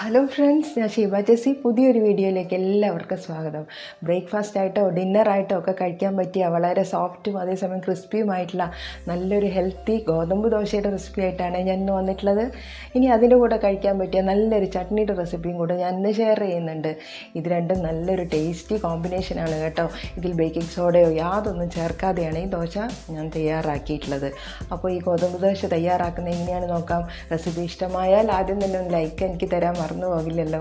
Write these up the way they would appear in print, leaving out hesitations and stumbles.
Hello friends, ഞാൻ Sheeba Jessy. പുതിയൊരു വീഡിയോയിലേക്ക് എല്ലാവർക്കും സ്വാഗതം. ബ്രേക്ക്ഫാസ്റ്റ് ആയിട്ടോ ഡിന്നറായിട്ടോ ഒക്കെ കഴിക്കാൻ പറ്റിയ വളരെ സോഫ്റ്റും അതേസമയം ക്രിസ്പിയുമായിട്ടുള്ള നല്ലൊരു ഹെൽത്തി ഗോതമ്പ് ദോശയുടെ റെസിപ്പി ആയിട്ടാണ് ഞാൻ ഇന്ന് വന്നിട്ടുള്ളത്. ഇനി അതിൻ്റെ കൂടെ കഴിക്കാൻ പറ്റിയ നല്ലൊരു ചട്നിയുടെ റെസിപ്പിയും കൂടെ ഞാൻ ഇന്ന് ഷെയർ ചെയ്യുന്നുണ്ട്. ഇത് രണ്ടും നല്ലൊരു ടേസ്റ്റി കോമ്പിനേഷനാണ് കേട്ടോ. ഇതിൽ ബേക്കിംഗ് സോഡയോ യാതൊന്നും ചേർക്കാതെയാണ് ഈ ദോശ ഞാൻ തയ്യാറാക്കിയിട്ടുള്ളത്. അപ്പോൾ ഈ ഗോതമ്പ് ദോശ തയ്യാറാക്കുന്നത് എങ്ങനെയാണ് നോക്കാം. റെസിപ്പി ഇഷ്ടമായാൽ ആദ്യം തന്നെ ഒന്ന് ലൈക്ക് എനിക്ക് തരാൻ മറന്നു പോകില്ലല്ലോ.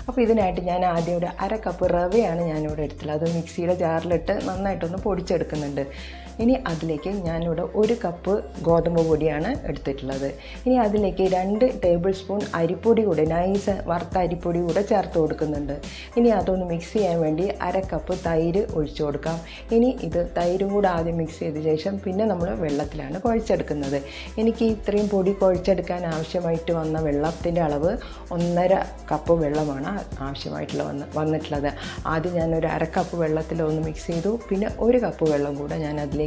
അപ്പോൾ ഇതിനായിട്ട് ഞാൻ ആദ്യം ഒരു 1/2 കപ്പ് റവയാണ് ഞാനിവിടെ എടുത്തുള്ളത്. അത് മിക്സിയുടെ ജാറിലിട്ട് നന്നായിട്ടൊന്ന് പൊടിച്ചെടുക്കുന്നുണ്ട്. ഇനി അതിലേക്ക് ഞാനിവിടെ 1 കപ്പ് ഗോതമ്പ് പൊടിയാണ് എടുത്തിട്ടുള്ളത്. ഇനി അതിലേക്ക് 2 ടേബിൾ സ്പൂൺ അരിപ്പൊടി കൂടെ, നൈസ് വറുത്ത അരിപ്പൊടി കൂടെ ചേർത്ത് കൊടുക്കുന്നുണ്ട്. ഇനി അതൊന്ന് മിക്സ് ചെയ്യാൻ വേണ്ടി 1/2 കപ്പ് തൈര് ഒഴിച്ചു കൊടുക്കാം. ഇനി ഇത് തൈരും കൂടെ ആദ്യം മിക്സ് ചെയ്ത ശേഷം പിന്നെ നമ്മൾ വെള്ളത്തിലാണ് കുഴച്ചെടുക്കുന്നത്. എനിക്ക് ഇത്രയും പൊടി കുഴച്ചെടുക്കാൻ ആവശ്യമായിട്ട് വന്ന വെള്ളത്തിൻ്റെ അളവ് 1.5 കപ്പ് വെള്ളമാണ് വന്നിട്ടുള്ളത്. ആദ്യം ഞാനൊരു 1/2 കപ്പ് വെള്ളത്തിൽ ഒന്ന് മിക്സ് ചെയ്തു. പിന്നെ 1 കപ്പ് വെള്ളം കൂടെ ഞാൻ അതിലേക്ക്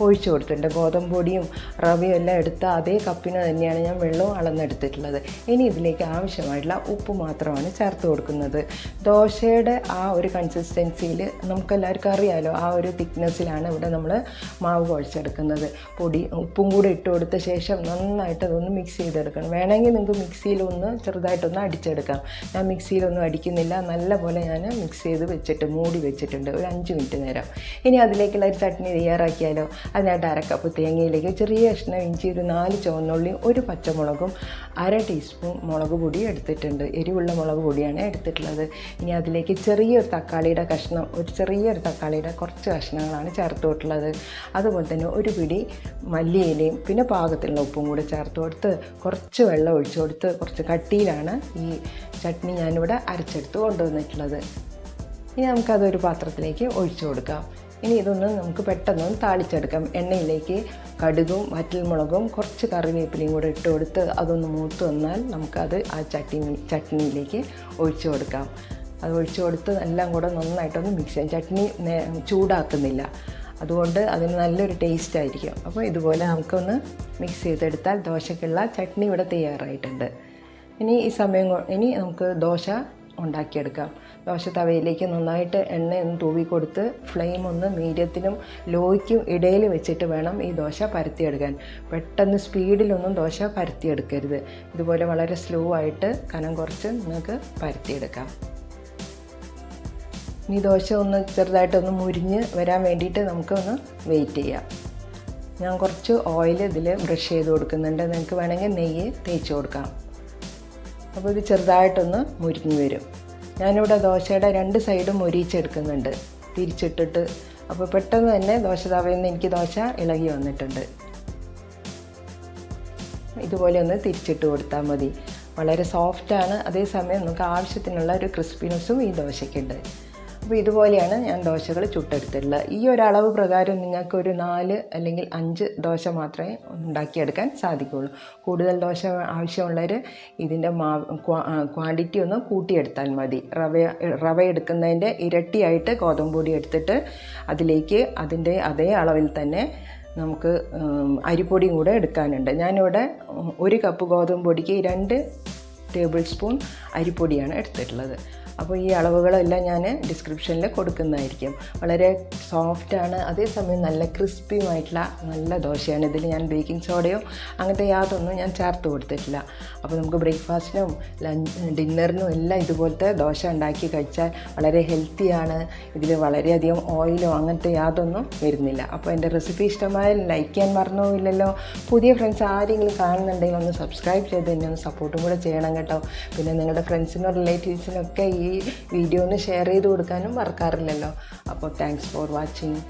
ഒഴിച്ചു കൊടുത്തിട്ടുണ്ട്. ഗോതമ്പ് പൊടിയും റവയും എല്ലാം എടുത്ത അതേ കപ്പിന് തന്നെയാണ് ഞാൻ വെള്ളവും അളന്നെടുത്തിട്ടുള്ളത്. ഇനി ഇതിലേക്ക് ആവശ്യമായിട്ടുള്ള ഉപ്പ് മാത്രമാണ് ചേർത്ത് കൊടുക്കുന്നത്. ദോശയുടെ ആ ഒരു കൺസിസ്റ്റൻസിയിൽ നമുക്കെല്ലാവർക്കും അറിയാമല്ലോ, ആ ഒരു തിക്നെസ്സിലാണ് ഇവിടെ നമ്മൾ മാവ് കുഴച്ചെടുക്കുന്നത്. ഉപ്പും കൂടി ഇട്ട് കൊടുത്ത ശേഷം നന്നായിട്ട് അതൊന്ന് മിക്സ് ചെയ്തെടുക്കണം. വേണമെങ്കിൽ നിങ്ങൾക്ക് മിക്സിയിലൊന്ന് ചെറുതായിട്ടൊന്ന് അടിച്ചെടുക്കാം. ഞാൻ മിക്സിയിലൊന്നും അടിക്കുന്നില്ല. നല്ലപോലെ ഞാൻ മിക്സ് ചെയ്ത് വെച്ചിട്ട് മൂടി വെച്ചിട്ടുണ്ട് ഒരു 5 മിനിറ്റ് നേരം. ഇനി അതിലേക്കുള്ള ഒരു ചട്നി തയ്യാറാക്കിയാലോ. അതിനായിട്ട് 1/2 കപ്പ് തേങ്ങയിലേക്ക് ചെറിയ കഷ്ണം ഇഞ്ചി, ഒരു 4 ചുവന്നുള്ളിയും 1 പച്ചമുളകും 1/2 ടീസ്പൂൺ മുളക് പൊടി എടുത്തിട്ടുണ്ട്. എരിവുള്ള മുളക് പൊടിയാണ് എടുത്തിട്ടുള്ളത്. ഇനി അതിലേക്ക് ചെറിയൊരു തക്കാളിയുടെ കുറച്ച് കഷ്ണങ്ങളാണ് ചേർത്തിട്ടുള്ളത്. അതുപോലെ തന്നെ ഒരു പിടി മല്ലിയിലയും പിന്നെ പാകത്തിലുള്ള ഉപ്പും കൂടെ ചേർത്ത് കൊടുത്ത് കുറച്ച് വെള്ളം ഒഴിച്ചു കൊടുത്ത് കുറച്ച് കട്ടിയിലാണ് ഈ ചട്നി ഞാനിവിടെ അരച്ചെടുത്ത് കൊണ്ടുവന്നിട്ടുള്ളത്. ഇനി നമുക്കതൊരു പാത്രത്തിലേക്ക് ഒഴിച്ചു കൊടുക്കാം. ഇനി ഇതൊന്ന് നമുക്ക് പെട്ടെന്നൊന്ന് താളിച്ചെടുക്കാം. എണ്ണയിലേക്ക് കടുകും വറ്റൽമുളകും കുറച്ച് കറിവേപ്പിലയും കൂടെ ഇട്ട് കൊടുത്ത് അതൊന്ന് മൂത്ത് വന്നാൽ നമുക്കത് ആ ചട്നിയിലേക്ക് ഒഴിച്ചു കൊടുക്കാം. അത് ഒഴിച്ചു കൊടുത്ത് എല്ലാം കൂടെ നന്നായിട്ടൊന്ന് മിക്സ് ചെയ്യാം. ചട്നി ചൂടാക്കുന്നില്ല, അതുകൊണ്ട് അതിന് നല്ലൊരു ടേസ്റ്റ് ആയിരിക്കും. അപ്പോൾ ഇതുപോലെ നമുക്കൊന്ന് മിക്സ് ചെയ്തെടുത്താൽ ദോശയ്ക്കുള്ള ചട്നി ഇവിടെ തയ്യാറായിട്ടുണ്ട്. ഇനി നമുക്ക് ദോശ ഉണ്ടാക്കിയെടുക്കാം. ദോശ തവയിലേക്ക് നന്നായിട്ട് എണ്ണയൊന്ന് തൂവി കൊടുത്ത് ഫ്ലെയിം ഒന്ന് മീഡിയത്തിനും ലോയ്ക്കും ഇടയിൽ വെച്ചിട്ട് വേണം ഈ ദോശ പരത്തിയെടുക്കാൻ. പെട്ടെന്ന് സ്പീഡിലൊന്നും ദോശ പരത്തിയെടുക്കരുത്. ഇതുപോലെ വളരെ സ്ലോ ആയിട്ട് കനം കുറച്ച് നിങ്ങൾക്ക് പരത്തിയെടുക്കാം. ഈ ദോശ ഒന്ന് ചെറുതായിട്ടൊന്ന് മുരിഞ്ഞ് വരാൻ വേണ്ടിയിട്ട് നമുക്കൊന്ന് വെയിറ്റ് ചെയ്യാം. ഞാൻ കുറച്ച് ഓയിൽ ഇതിൽ ബ്രഷ് ചെയ്ത് കൊടുക്കുന്നുണ്ട്. നിങ്ങൾക്ക് വേണമെങ്കിൽ നെയ്യ് തേച്ച് കൊടുക്കാം. അപ്പോൾ ഇത് ചെറുതായിട്ടൊന്ന് മുരിഞ്ഞ് വരും. ഞാനിവിടെ ദോശയുടെ 2 സൈഡും മൊരിച്ചെടുക്കുന്നുണ്ട് തിരിച്ചിട്ടിട്ട്. അപ്പോൾ പെട്ടെന്ന് തന്നെ ദോശ തവയിൽ നിന്ന് എനിക്ക് ദോശ ഇളകി വന്നിട്ടുണ്ട്. ഇതുപോലെ ഒന്ന് തിരിച്ചിട്ട് കൊടുത്താൽ മതി. വളരെ സോഫ്റ്റാണ്, അതേസമയം നമുക്ക് ആവശ്യത്തിനുള്ള ഒരു ക്രിസ്പിനെസ്സും ഈ ദോശയ്ക്കുണ്ട്. അപ്പോൾ ഇതുപോലെയാണ് ഞാൻ ദോശകൾ ചുട്ടെടുത്തിട്ടുള്ളത്. ഈ ഒരളവ് പ്രകാരം നിങ്ങൾക്ക് ഒരു 4 അല്ലെങ്കിൽ 5 ദോശ മാത്രമേ ഉണ്ടാക്കിയെടുക്കാൻ സാധിക്കുകയുള്ളൂ. കൂടുതൽ ദോശ ആവശ്യമുള്ളവർ ഇതിൻ്റെ ക്വാണ്ടിറ്റി ഒന്ന് കൂട്ടിയെടുത്താൽ മതി. റവ എടുക്കുന്നതിൻ്റെ ഇരട്ടിയായിട്ട് ഗോതമ്പ് പൊടി എടുത്തിട്ട് അതിലേക്ക് അതിൻ്റെ അതേ അളവിൽ തന്നെ നമുക്ക് അരിപ്പൊടിയും കൂടെ എടുക്കാനുണ്ട്. ഞാനിവിടെ 1 കപ്പ് ഗോതമ്പ് പൊടിക്ക് 2 ടേബിൾ സ്പൂൺ അരിപ്പൊടിയാണ് എടുത്തിട്ടുള്ളത്. അപ്പോൾ ഈ അളവുകളെല്ലാം ഞാൻ ഡിസ്ക്രിപ്ഷനിൽ കൊടുക്കുന്നതായിരിക്കും. വളരെ സോഫ്റ്റാണ്, അതേസമയം നല്ല ക്രിസ്പിയുമായിട്ടുള്ള നല്ല ദോശയാണ്. ഇതിൽ ഞാൻ ബേക്കിംഗ് സോഡയോ അങ്ങനത്തെ യാതൊന്നും ഞാൻ ചേർത്ത് കൊടുത്തിട്ടില്ല. അപ്പോൾ നമുക്ക് ബ്രേക്ക്ഫാസ്റ്റിനും ഡിന്നറിനും എല്ലാം ഇതുപോലത്തെ ദോശ ഉണ്ടാക്കി കഴിച്ചാൽ വളരെ ഹെൽത്തിയാണ്. ഇതിൽ വളരെയധികം ഓയിലോ അങ്ങനത്തെ യാതൊന്നും വരുന്നില്ല. അപ്പോൾ എൻ്റെ റെസിപ്പി ഇഷ്ടമായാൽ ലൈക്ക് ചെയ്യാൻ മറന്നുപോയില്ലല്ലോ. പുതിയ ഫ്രണ്ട്സ് ആരെങ്കിലും കാണുന്നുണ്ടെങ്കിൽ ഒന്ന് സബ്സ്ക്രൈബ് ചെയ്ത് എന്നെ ഒന്ന് സപ്പോർട്ടും കൂടെ ചെയ്യണം കേട്ടോ. പിന്നെ നിങ്ങളുടെ ഫ്രണ്ട്സിനും റിലേറ്റീവ്സിനൊക്കെ ഈ വീഡിയോ ഒന്ന് ഷെയർ ചെയ്ത് കൊടുക്കാനും മറക്കാറില്ലല്ലോ. അപ്പോൾ താങ്ക്സ് ഫോർ വാച്ചിങ്.